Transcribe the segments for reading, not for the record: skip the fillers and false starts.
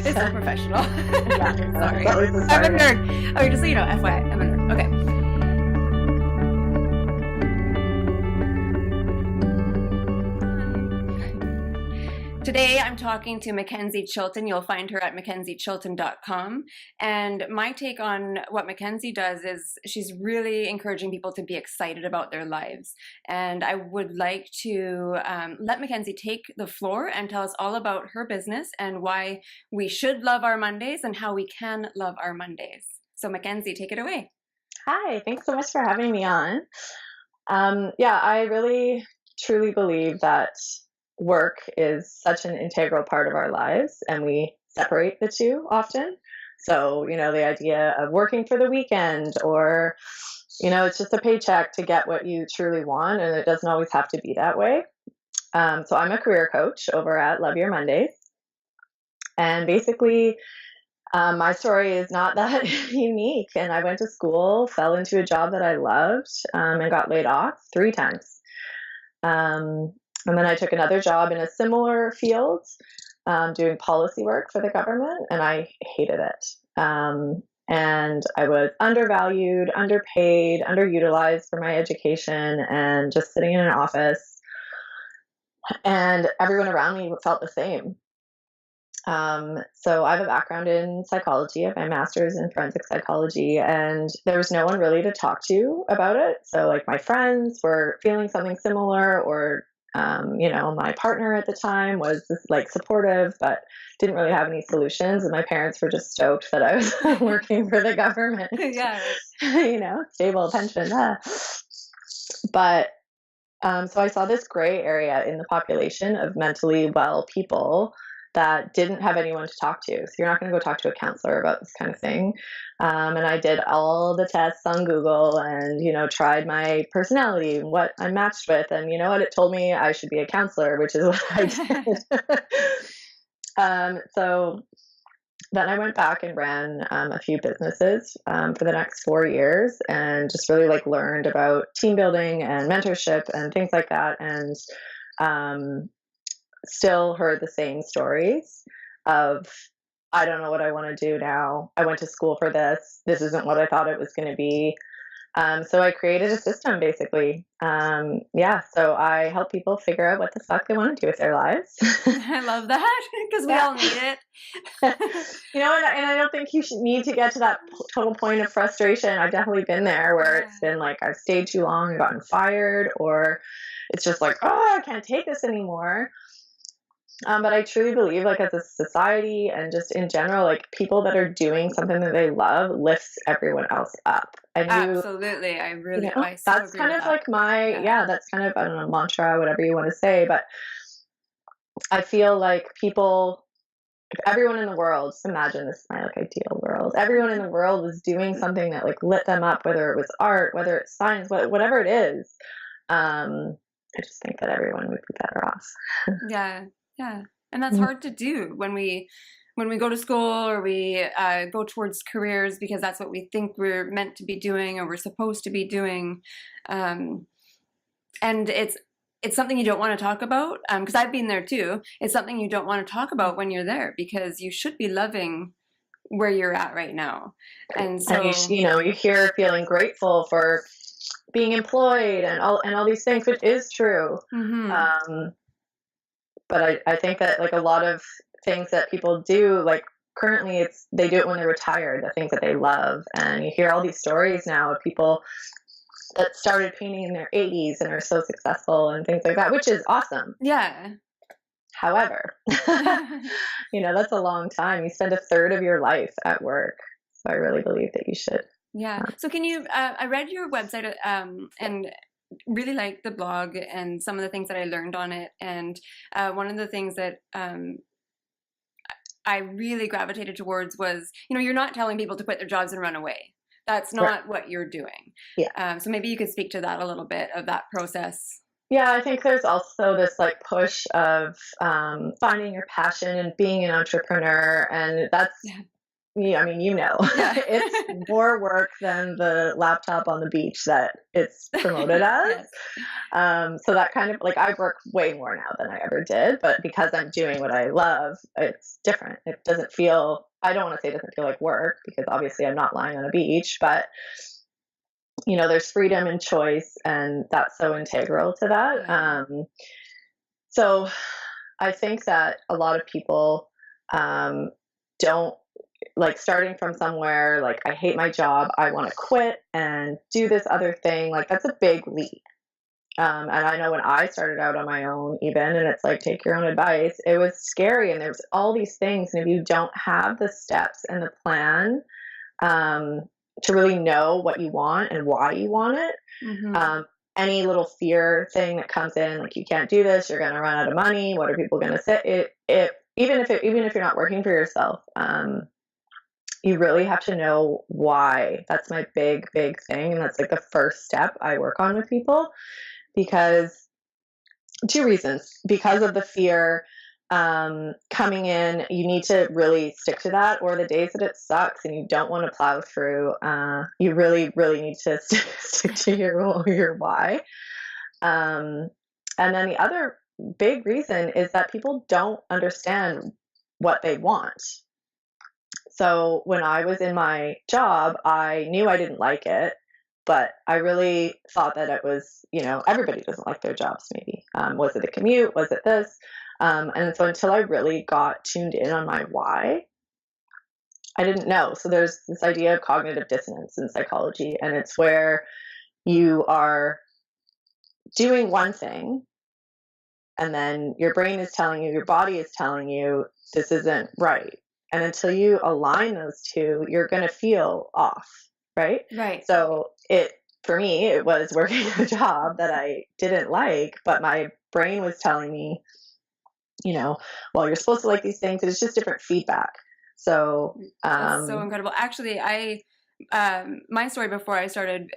It's so professional. Yeah, Sorry. that was the I'm a start. nerd. Okay, just so you know, FYI, I'm a nerd. Okay. Today I'm talking to Makenzie Chilton. You'll find her at Makenziechilton.com. And my take on what Makenzie does is she's really encouraging people to be excited about their lives. And I would like to let Makenzie take the floor and tell us all about her business and why we should love our Mondays and how we can love our Mondays. So Makenzie, take it away. Hi, thanks so much for having me on. Yeah, I really truly believe that work is such an integral part of our lives, and we separate the two often. So, the idea of working for the weekend or, it's just a paycheck to get what you truly want, and it doesn't always have to be that way. So I'm a career coach over at Love Your Mondays. And basically, my story is not that unique. And I went to school, fell into a job that I loved, and got laid off 3 times. And then I took another job in a similar field, doing policy work for the government, and I hated it. And I was undervalued, underpaid, underutilized for my education, and just sitting in an office. And everyone around me felt the same. So I have a background in psychology. I have my master's in forensic psychology, and there was no one really to talk to about it. So like my friends were feeling something similar, or my partner at the time was like supportive, but didn't really have any solutions. And my parents were just stoked that I was working for the government. Yeah. Stable pension. But so I saw this gray area in the population of mentally well people that didn't have anyone to talk to. So you're not going to go talk to a counselor about this kind of thing. And I did all the tests on Google and, tried my personality and what I'm matched with. And you know what? It told me I should be a counselor, which is what I did. So then I went back and ran a few businesses for the next 4 years, and just really learned about team building and mentorship and things like that. And still heard the same stories of, I don't know what I want to do now. I went to school for this. This isn't what I thought it was going to be. So I created a system, basically. So I help people figure out what the fuck they want to do with their lives. I love that, because we all need it. And I don't think you should need to get to that total point of frustration. I've definitely been there where it's been like I've stayed too long and gotten fired, or it's just like, oh, I can't take this anymore. But I truly believe, as a society and just in general, people that are doing something that they love lifts everyone else up. And absolutely, I really, I so that's agree kind with of that. like my, that's kind of, I don't know, mantra, whatever you want to say. But I feel like people, if everyone in the world, just imagine this is my ideal world. Everyone in the world was doing something that lit them up, whether it was art, whether it's science, whatever it is. I just think that everyone would be better off. Yeah. And that's hard to do when we go to school, or we go towards careers because that's what we think we're meant to be doing or we're supposed to be doing. And it's something you don't want to talk about, because I've been there too. It's something you don't want to talk about when you're there, because you should be loving where you're at right now. And so, you hear feeling grateful for being employed and all these things, which is true. Mm-hmm. But I think that a lot of things that people do, currently they do it when they're retired, the things that they love. And you hear all these stories now of people that started painting in their 80s and are so successful and things like that, which is awesome. Yeah. However, that's a long time. You spend a third of your life at work. So I really believe that you should. Yeah. So can you, I read your website and really liked the blog and some of the things that I learned on it. And one of the things that I really gravitated towards was, you're not telling people to quit their jobs and run away. That's not what you're doing. Yeah. So maybe you could speak to that a little bit, of that process. Yeah, I think there's also this push of finding your passion and being an entrepreneur, and that's Yeah, I mean, Yeah. it's more work than the laptop on the beach that it's promoted as. Yes. So that kind of like I work way more now than I ever did, but because I'm doing what I love, it's different. It doesn't feel, I don't want to say it doesn't feel like work because obviously I'm not lying on a beach, but there's freedom and choice, and that's so integral to that. Yeah. So I think that a lot of people don't like starting from somewhere like I hate my job, I want to quit and do this other thing. Like that's a big leap. And I know when I started out on my own, even, and it's like take your own advice, it was scary, and there's all these things, and if you don't have the steps and the plan to really know what you want and why you want it, Mm-hmm. any little fear thing that comes in, like you can't do this, you're going to run out of money, what are people going to say? Even if you're not working for yourself, you really have to know why. That's my big thing, and that's like the first step I work on with people, because two reasons. Because of the fear coming in, you need to really stick to that, or the days that it sucks and you don't want to plow through, you really need to stick to your why. And then the other big reason is that people don't understand what they want. So when I was in my job, I knew I didn't like it, but I really thought that it was, everybody doesn't like their jobs, maybe. Was it the commute? Was it this? And so until I really got tuned in on my why, I didn't know. So there's this idea of cognitive dissonance in psychology, and it's where you are doing one thing, and then your brain is telling you, your body is telling you, this isn't right. And until you align those two, you're going to feel off, right? Right. So for me, it was working a job that I didn't like, but my brain was telling me, well, you're supposed to like these things. It's just different feedback. So That's so incredible. Actually, my story before I started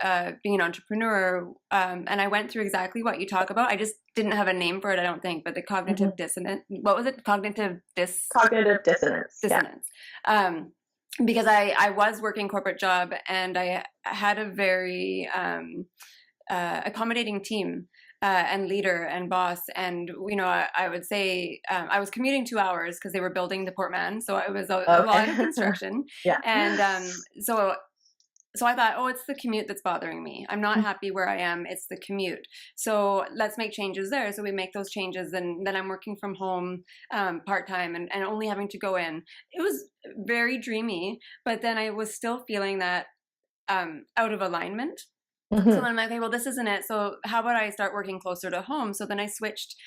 being an entrepreneur, and I went through exactly what you talk about. I just didn't have a name for it, I don't think, but the cognitive dissonance. What was it? Cognitive dissonance. Dissonance. Yeah. Because I was working corporate job, and I had a very accommodating team. And leader and boss, and I would say I was commuting 2 hours because they were building the Port Man, so it was a lot of construction. Yeah. And so I thought, oh, it's the commute that's bothering me. I'm not happy where I am. It's the commute. So let's make changes there. So we make those changes, and then I'm working from home part-time and only having to go in. It was very dreamy, but then I was still feeling that out of alignment. So then I'm like, okay, well, this isn't it. So how about I start working closer to home? So then I switched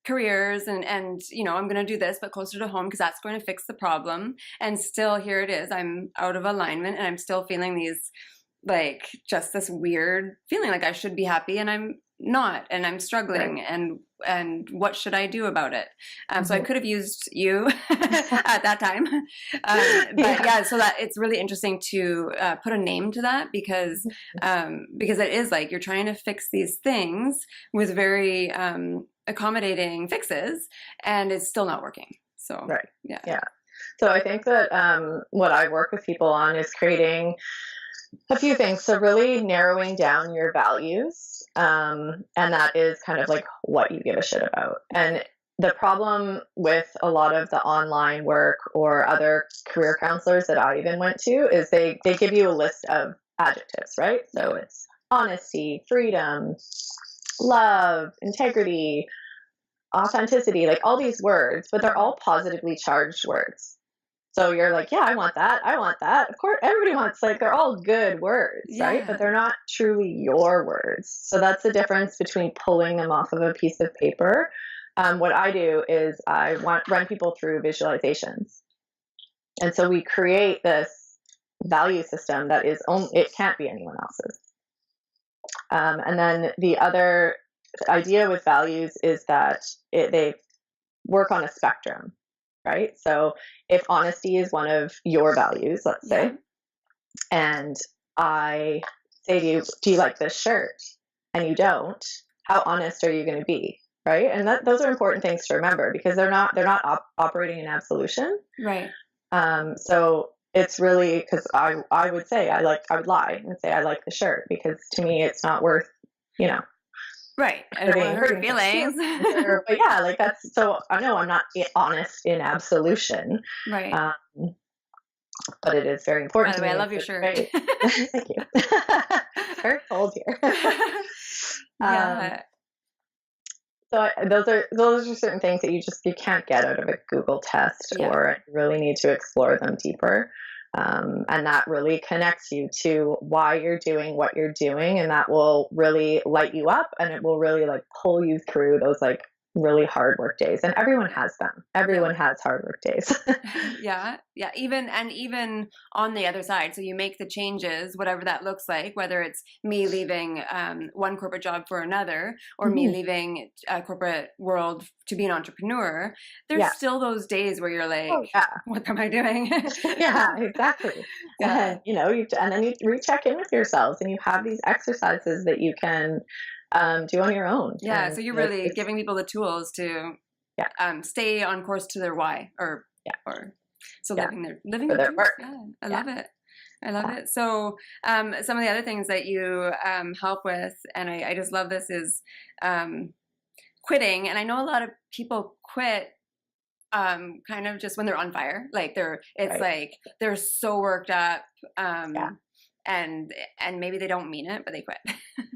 careers, and I'm going to do this, but closer to home, because that's going to fix the problem. And still, here it is. I'm out of alignment, and I'm still feeling these, like, just this weird feeling like I should be happy, and I'm not, and I'm struggling. Right. And what should I do about it? So I could have used you at that time. But yeah, so that it's really interesting to put a name to that, because it is like you're trying to fix these things with very accommodating fixes, and it's still not working. So right. Yeah. So I think that what I work with people on is creating a few things. So really narrowing down your values, and that is kind of like what you give a shit about. And the problem with a lot of the online work or other career counselors that I even went to is they give you a list of adjectives, right? So it's honesty, freedom, love, integrity, authenticity, like all these words, but they're all positively charged words. So you're like, yeah, I want that. I want that. Of course, everybody wants, like, they're all good words, right? But they're not truly your words. So that's the difference between pulling them off of a piece of paper. What I do is I run people through visualizations. And so we create this value system that is it can't be anyone else's. And then the other idea with values is that they work on a spectrum. Right? So if honesty is one of your values, let's say, and I say to you, do you like this shirt? And you don't, how honest are you going to be? Right? And those are important things to remember, because they're not operating in absolution. Right. So it's really, because I would say I would lie and say I like the shirt, because to me it's not worth, you know, Right. I don't want to hurt hurting someone's feelings. feelings, or, but yeah, like that's, so I know I'm not honest in absolution, Right. um, but it is very By important the to way, I me. love your It's shirt. very, thank you. It's very cold here. um, Yeah. so those are certain things that you can't get out of a Google test, Yeah. or you really need to explore them deeper. And that really connects you to why you're doing what you're doing, and that will really light you up, and it will really like pull you through those like really hard work days. And everyone has them. Everyone has hard work days. Yeah. Yeah. Even on the other side. So you make the changes, whatever that looks like, whether it's me leaving one corporate job for another, or me Mhm. leaving a corporate world to be an entrepreneur. There's Yeah. still those days where you're like, Oh yeah. what am I doing? Yeah, exactly. Yeah. And and then you recheck in with yourselves, and you have these exercises that you can do on your own. Yeah. And So you're it's, really giving people the tools to yeah, stay on course to their why, yeah, or so yeah, living for their their truth. work. Yeah, I Yeah, love it. I love yeah. it. So some of the other things that you help with, and I just love this, is quitting. And I know a lot of people quit kind of just when they're on fire, like it's Right. like they're so worked up, Yeah, and maybe they don't mean it, but they quit.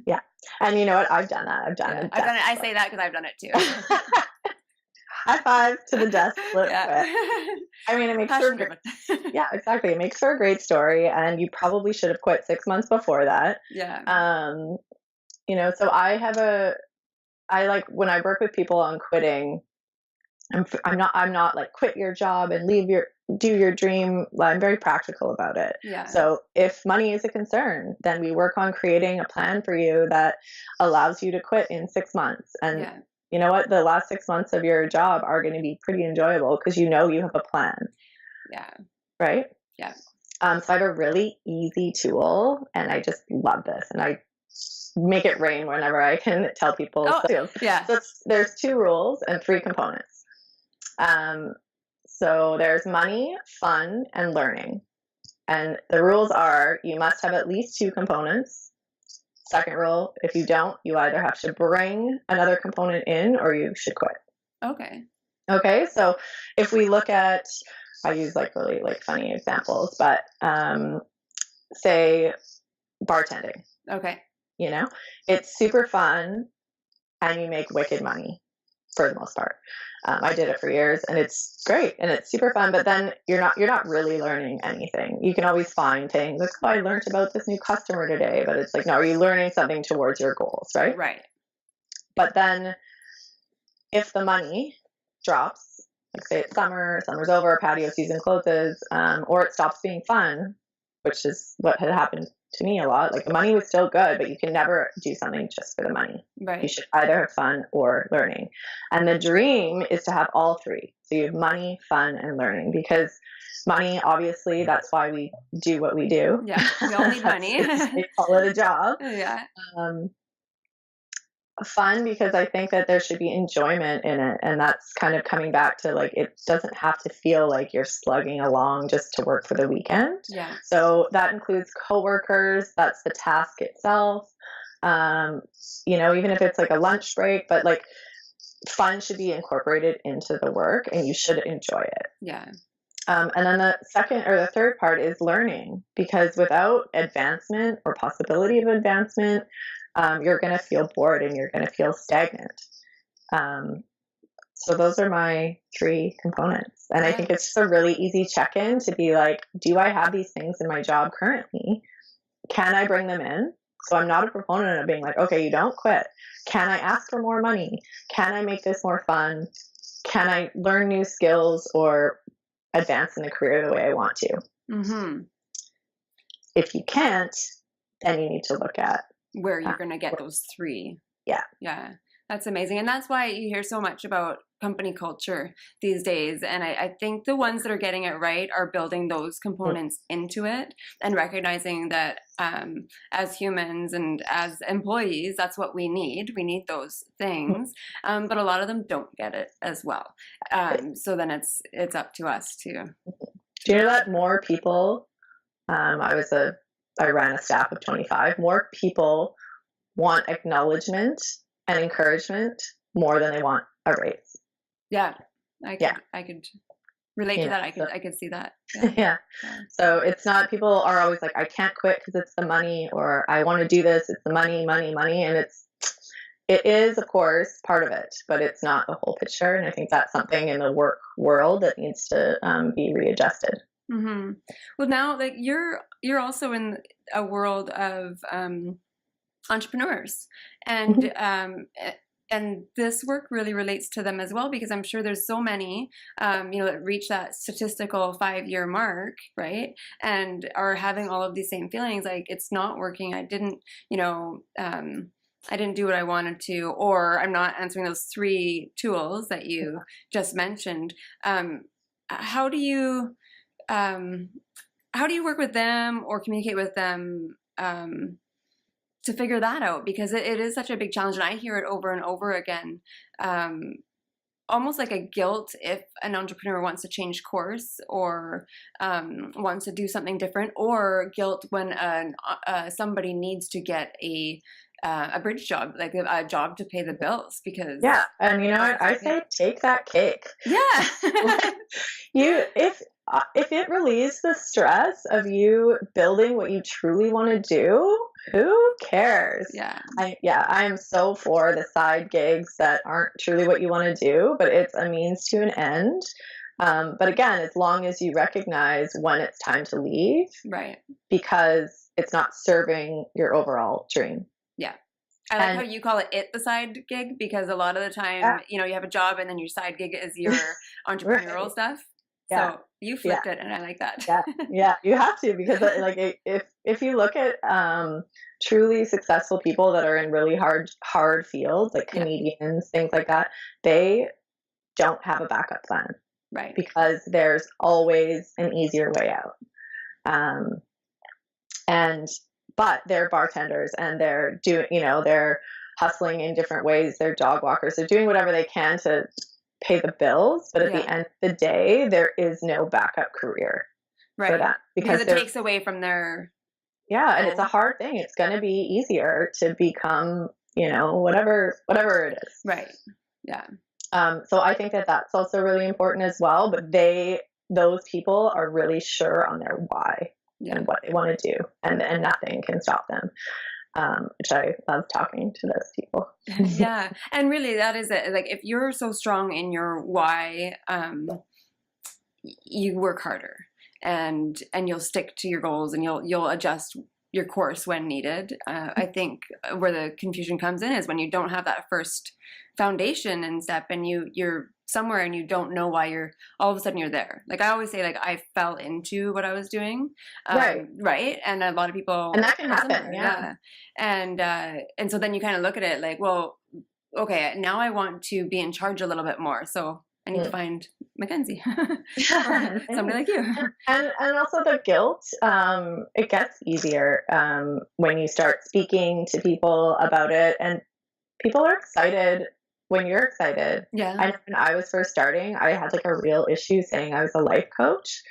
yeah. And you know what? I've done that. I've done Yeah, a I've done desk it. I flip. say that because I've done it too. High five to the desk flip Yeah. quit. I mean, it makes for Passion a great, driven. yeah, exactly. It makes for a great story, and you probably should have quit 6 months before that. Yeah. Um, so I like when I work with people on quitting. I'm not like quit your job and do your dream. I'm very practical about it. Yeah. So if money is a concern, then we work on creating a plan for you that allows you to quit in 6 months. And Yeah. you know what? The last 6 months of your job are going to be pretty enjoyable because you have a plan, Yeah. right? Yeah. So I have a really easy tool, and I just love this, and I make it rain whenever I can tell people. Oh, yeah. So there's 2 rules and 3 components. Um, so there's money, fun, and learning. And the rules are you must have at least 2 components. Second rule, if you don't, you either have to bring another component in or you should quit. Okay. Okay, so if we look at, I use like really like funny examples, but say bartending, Okay. it's super fun and you make wicked money for the most part. I did it for years, and it's great and it's super fun. But then you're not really learning anything. You can always find things like, oh, I learned about this new customer today, but it's like, no, are you learning something towards your goals, right? Right. But then if the money drops, like say it's summer's over, patio season closes, or it stops being fun, which is what had happened to me a lot. Like the money was still good, but you can never do something just for the money. You Right. should either have fun or learning. And the dream is to have all 3. So you have money, fun, and learning, because money, obviously, that's why we do what we do. Yeah. We all need money. We call it a job. Yeah. Um, Fun, because I think that there should be enjoyment in it, and that's kind of coming back to like it doesn't have to feel like you're slugging along just to work for the weekend. Yeah. So that includes coworkers, that's the task itself. Even if it's like a lunch break, but like fun should be incorporated into the work and you should enjoy it. Yeah. And then the second or the third part is learning, because without advancement or possibility of advancement, you're going to feel bored and you're going to feel stagnant. So those are my 3 components. And I think it's just a really easy check-in to be like, do I have these things in my job currently? Can I bring them in? So I'm not a proponent of being like, okay, you don't quit. Can I ask for more money? Can I make this more fun? Can I learn new skills or advance in the career the way I want to? Mm-hmm. If you can't, then you need to look at where you're going to get those 3. Yeah. Yeah. That's amazing. And that's why you hear so much about company culture these days. And I think the ones that are getting it right are building those components into it and recognizing that as humans and as employees, that's what we need. We need those things. But a lot of them don't get it as well. So then it's up to us to Do you know that more people, I ran a staff of 25, more people want acknowledgement and encouragement more than they want a raise. Yeah. I could relate to that. I could see that. Yeah. Yeah. So it's not, people are always like, I can't quit because it's the money, or I want to do this, it's the money. And it is, of course, part of it, but it's not the whole picture. And I think that's something in the work world that needs to be readjusted. Mm-hmm. Well, now, like, you're also in a world of entrepreneurs, and and this work really relates to them as well, because I'm sure there's so many, that reach that statistical 5-year mark, right? And are having all of these same feelings, like, it's not working. I didn't do what I wanted to, or I'm not answering those 3 tools that you just mentioned. How do you work with them or communicate with them to figure that out? Because it is such a big challenge, and I hear it over and over again. Almost like a guilt if an entrepreneur wants to change course, or wants to do something different, or guilt when somebody needs to get a bridge job, like a job to pay the bills, because and you know what I say, take that cake. If it relieves the stress of you building what you truly want to do, who cares? I am so for the side gigs that aren't truly what you want to do, but it's a means to an end. But again, as long as you recognize when it's time to leave, right? Because it's not serving your overall dream. Yeah. I like how you call it the side gig, because a lot of the time, you have a job and then your side gig is your entrepreneurial stuff. So you flipped it, and I like that. You have to, because like if you look at truly successful people that are in really hard fields, like comedians, things like that, they don't have a backup plan, right? Because there's always an easier way out. But they're bartenders, and they're doing, they're hustling in different ways. They're dog walkers. They're doing whatever they can to pay the bills, but at the end of the day, there is no backup career for that, because it takes away from their and it's a hard thing. It's going to be easier to become, whatever it is, right? So I think that that's also really important as well. But those people are really sure on their why and what they want to do, and nothing can stop them. Which I love talking to those people. And really, that is it. Like, if you're so strong in your why, you work harder, and you'll stick to your goals, and you'll adjust your course when needed. I think where the confusion comes in is when you don't have that first foundation and step, and you're somewhere and you don't know why you're all of a sudden you're there. Like, I always say, like, I fell into what I was doing, right, and a lot of people, and that can happen, and so then you kind of look at it like, well, okay, now I want to be in charge a little bit more, so I need to find Makenzie or somebody like you. And also the guilt, it gets easier when you start speaking to people about it, and people are excited when you're excited. I know when I was first starting, I had like a real issue saying I was a life coach,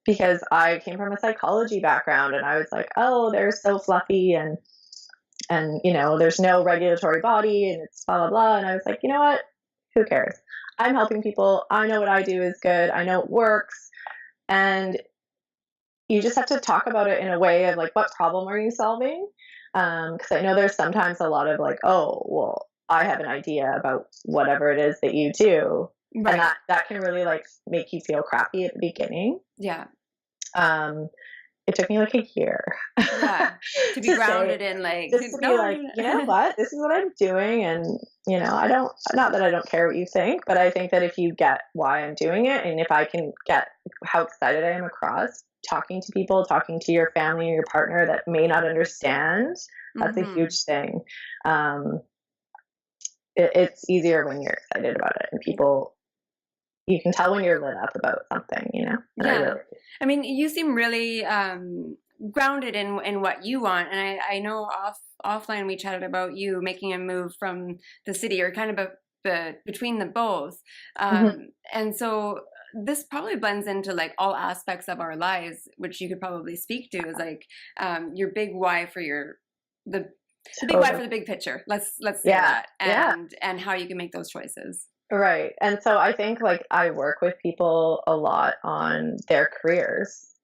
because I came from a psychology background, and I was like, oh, they're so fluffy, and there's no regulatory body, and it's blah blah blah. And I was like, you know what, who cares? I'm helping people. I know what I do is good. I know it works. And you just have to talk about it in a way of like, what problem are you solving? Because I know there's sometimes a lot of like, oh, well, I have an idea about whatever it is that you do. And that can really like make you feel crappy at the beginning. It took me like a year. To be grounded in like, just to be like, you know what, this is what I'm doing. And, not that I don't care what you think, but I think that if you get why I'm doing it, and if I can get how excited I am across talking to people, talking to your family or your partner that may not understand, that's a huge thing. It's easier when you're excited about it, and you can tell when you're lit up about something, I mean, you seem really grounded in what you want, and I know offline we chatted about you making a move from the city, or kind of between the both, and so this probably blends into like all aspects of our lives, which you could probably speak to, is like your big why for the big why for the big picture. Let's say Yeah. that, Yeah. and how you can make those choices. Right. And so I think like I work with people a lot on their careers,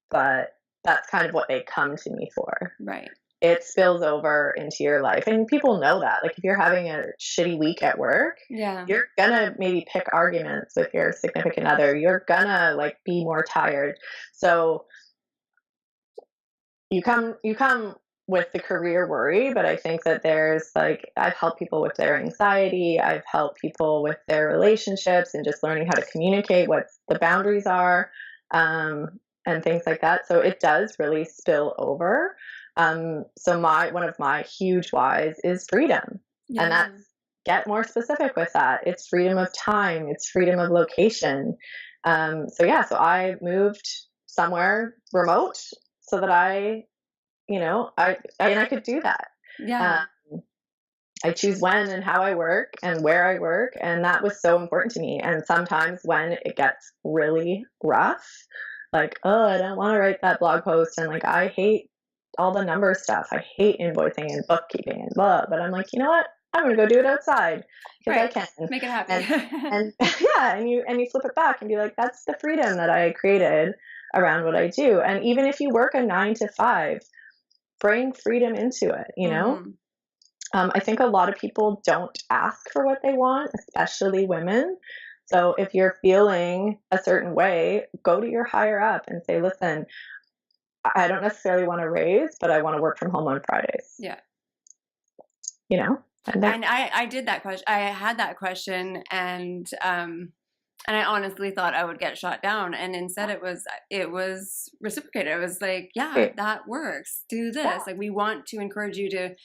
but that's kind of what they come to me for. Right. It spills over into your life. And people know that. Like if you're having a shitty week at work, Yeah. you're gonna maybe pick arguments with your significant other. You're gonna like be more tired. So you come with the career worry, but I think that there's like I've helped people with their anxiety, I've helped people with their relationships and just learning how to communicate what the boundaries are, and things like that. So it does really spill over. So one of my huge whys is freedom, Yeah. and that's get more specific with that. It's freedom of time, it's freedom of location. So yeah, so I moved somewhere remote so that I could do that. Yeah. I choose when and how I work and where I work, and that was so important to me. And sometimes when it gets really rough, like, oh, I don't want to write that blog post, and like I hate all the number stuff. I hate invoicing and bookkeeping and blah. But I'm like, you know what? I'm gonna go do it outside because I can. Make it happy. And yeah, and you flip it back and be like, that's the freedom that I created around what I do. And even if you work a 9 to 5, bring freedom into it, I think a lot of people don't ask for what they want, especially women. So if you're feeling a certain way, go to your higher up and say, listen, I don't necessarily want to raise, but I want to work from home on Fridays. Yeah. And I did that question. I had that question, and I honestly thought I would get shot down, and instead it was reciprocated. It was like, yeah, that works. Do this. Yeah. Like, we want to encourage you to,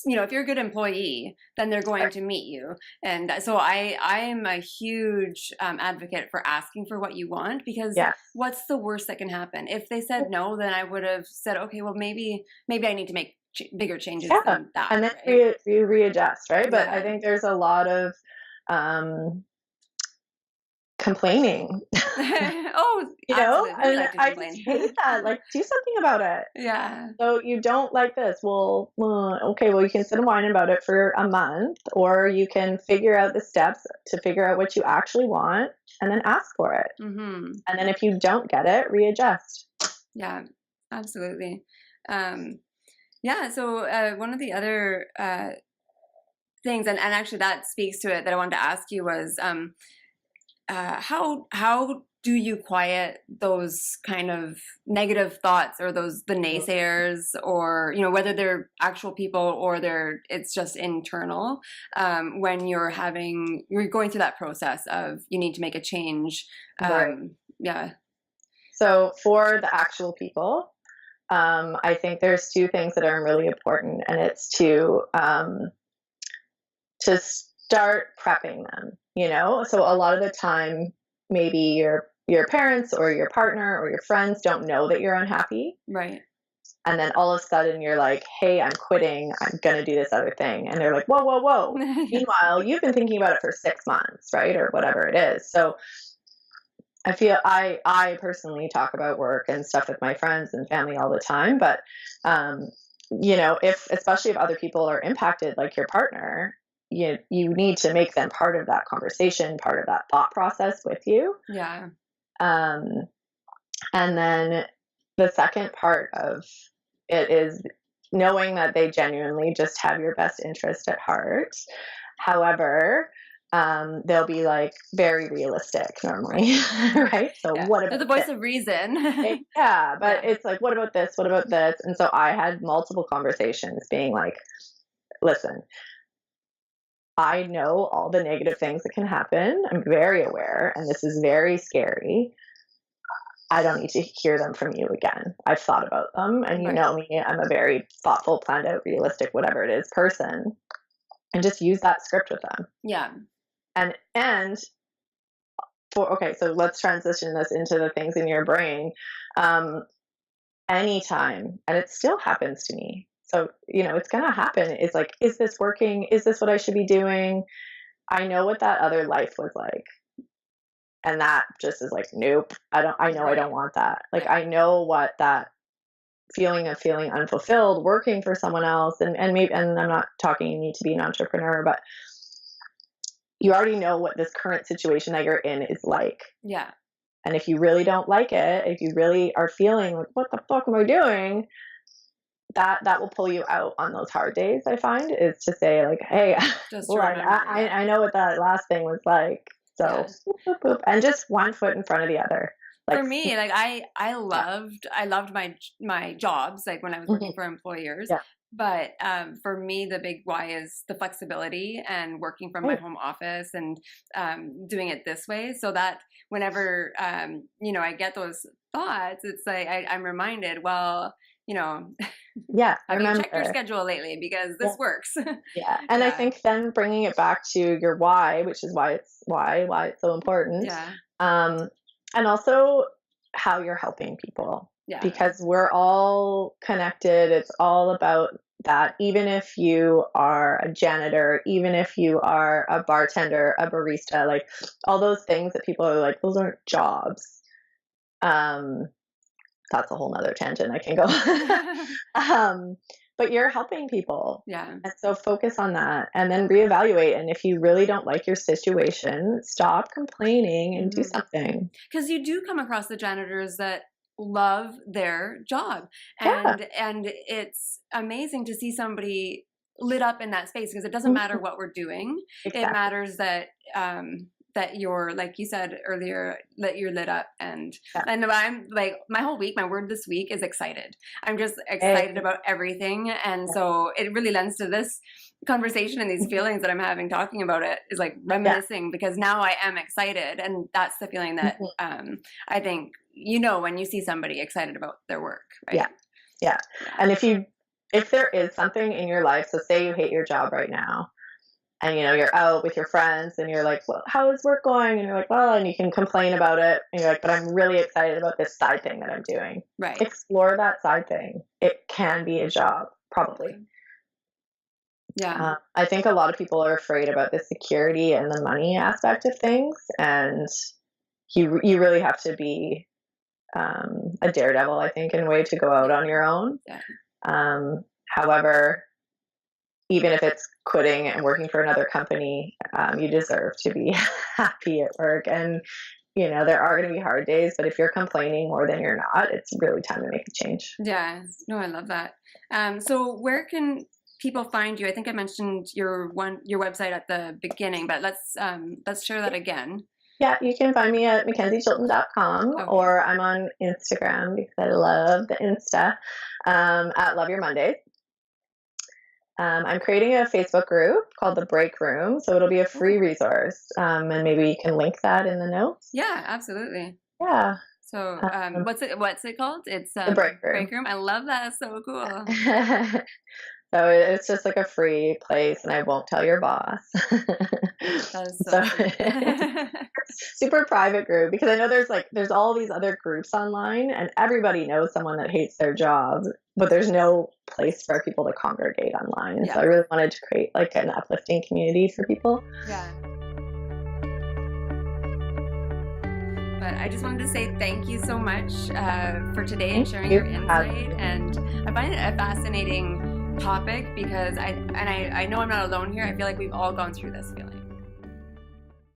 if you're a good employee, then they're going to meet you. And so I am a huge advocate for asking for what you want, because what's the worst that can happen? If they said no, then I would have said, okay, well, maybe I need to make bigger changes than that. And then right? you readjust, right? But I think there's a lot of complaining. Oh, and like I just hate that. Like, do something about it. Yeah. So you don't like this. Well, okay, well, you can sit and whine about it for a month, or you can figure out the steps to figure out what you actually want and then ask for it. Mm-hmm. And then if you don't get it, readjust. Yeah, absolutely. Yeah, so one of the other things, and actually that speaks to it, that I wanted to ask you was, how do you quiet those kind of negative thoughts, or the naysayers, or whether they're actual people or it's just internal, when you're going through that process of you need to make a change. Right. Yeah. So for the actual people, I think there's 2 things that are really important, and it's to start prepping them. So a lot of the time, maybe your parents or your partner or your friends don't know that you're unhappy, right? And then all of a sudden you're like, hey, I'm quitting, I'm gonna do this other thing, and they're like, whoa. Meanwhile, you've been thinking about it for 6 months, right, or whatever it is. So I feel I personally talk about work and stuff with my friends and family all the time, but especially if other people are impacted, like your partner, you need to make them part of that conversation, part of that thought process with you. Yeah. And then the second part of it is knowing that they genuinely just have your best interest at heart. However, they'll be like very realistic normally, right? So what about they're the voice of reason? But it's like, what about this? What about this? And so I had multiple conversations being like, listen, I know all the negative things that can happen. I'm very aware, and this is very scary. I don't need to hear them from you again. I've thought about them, and you know me, I'm a very thoughtful, planned out, realistic, whatever it is person. And just use that script with them. Yeah. So let's transition this into the things in your brain. Anytime, and it still happens to me. So, it's going to happen. It's like, is this working? Is this what I should be doing? I know what that other life was like. And that just is like, nope, I don't want that. Like, I know what that feeling of feeling unfulfilled working for someone else, and maybe, and I'm not talking you need to be an entrepreneur, but you already know what this current situation that you're in is like. Yeah. And if you really don't like it, if you really are feeling like, what the fuck am I doing? That will pull you out on those hard days, I find, is to say like, hey, like, I know what that last thing was like. So boop, boop, boop, and just one foot in front of the other. Like, for me, like I loved my jobs, like when I was working for employers. Yeah. But for me, the big why is the flexibility and working from my home office and doing it this way, so that whenever I get those thoughts, it's like I'm reminded, well, yeah, I remember. Check your schedule lately because this works. Yeah, and I think then bringing it back to your why, which is why it's so important. Yeah. And also how you're helping people. Yeah. Because we're all connected. It's all about that. Even if you are a janitor, even if you are a bartender, a barista, like all those things that people are like, those aren't jobs. That's a whole nother tangent I can go. But you're helping people. Yeah. And so focus on that and then reevaluate. And if you really don't like your situation, stop complaining and do something. Because you do come across the janitors that love their job. And it's amazing to see somebody lit up in that space, because it doesn't matter what we're doing. Exactly. It matters that that you're, like you said earlier, that you're lit up. And I'm like, my whole week, my word this week is excited. I'm just excited about everything. And so it really lends to this conversation and these feelings that I'm having talking about it, is like reminiscing, because now I am excited. And that's the feeling that I think, when you see somebody excited about their work. Right? Yeah. And if there is something in your life, so say you hate your job right now, and you're out with your friends and you're like, well, how is work going? And you're like, well, and you can complain about it. And you're like, but I'm really excited about this side thing that I'm doing. Right. Explore that side thing. It can be a job, probably. Yeah. I think a lot of people are afraid about the security and the money aspect of things. And you really have to be a daredevil, I think, in a way, to go out on your own. Yeah. However, even if it's quitting and working for another company, you deserve to be happy at work. And, there are going to be hard days, but if you're complaining more than you're not, it's really time to make a change. Yeah. No, I love that. So where can people find you? I think I mentioned your website at the beginning, but let's share that again. Yeah, you can find me at MakenziChilton.com, or I'm on Instagram, because I love the Insta, at Love Your Mondays. I'm creating a Facebook group called The Break Room, so it'll be a free resource, and maybe you can link that in the notes. Yeah, absolutely. Yeah. So what's it called? It's The Break Room. Break Room. I love that. It's so cool. So it's just like a free place, and I won't tell your boss. That is so super private group, because I know there's all these other groups online, and everybody knows someone that hates their job, but there's no place for people to congregate online. Yeah. So I really wanted to create like an uplifting community for people. Yeah. But I just wanted to say thank you so much for today and sharing your insight. And I find it a fascinating topic, because I know I'm not alone here. I feel like we've all gone through this feeling.